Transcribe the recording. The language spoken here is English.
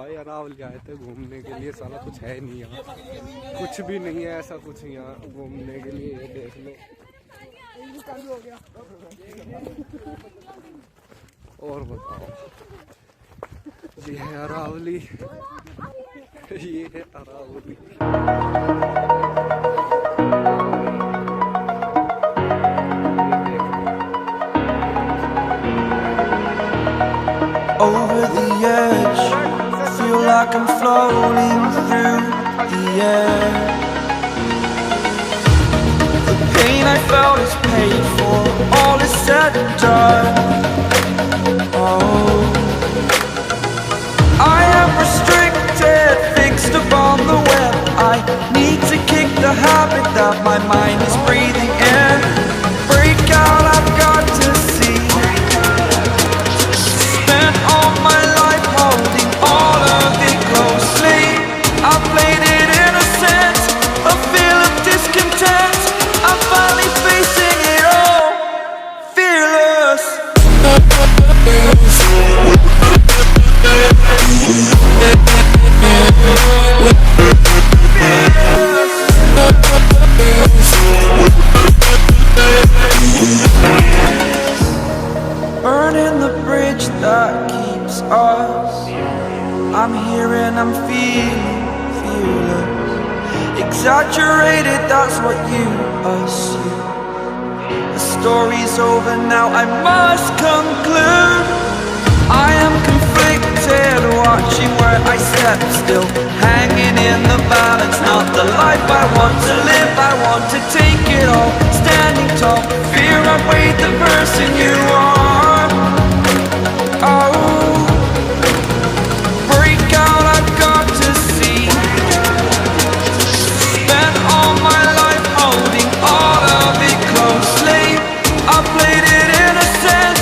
भाई अरावली आए थे घूमने के लिए, साला कुछ है नहीं यहाँ, कुछ भी नहीं है ऐसा कुछ यहाँ घूमने के लिए। ये देख लो। और बताओ, ये है अरावली, ये है Aravalli. Over the edge, feel like I'm floating through the air. The pain I felt is paid for, all is said and done. Oh, I am restricted, fixed upon the web. I need to kick the habit that my mind is breathing in. Break out, I've got to see. Spent all my life holding all of it closely. I played it innocent, a feel of discontent. I'm finally facing it all, fearless. Burning the bridge that keeps us. I'm here and I'm feeling fearless. Exaggerated, that's what you assume. The story's over now, I must conclude. I am conflicted, watching where I step still, hanging in the balance. Not the life I want to live, I want to take it all. Standing tall, fear outweighed the person you are. Oh, break out, I've got to see. Spent all my life holding all of it closely. I played it innocent,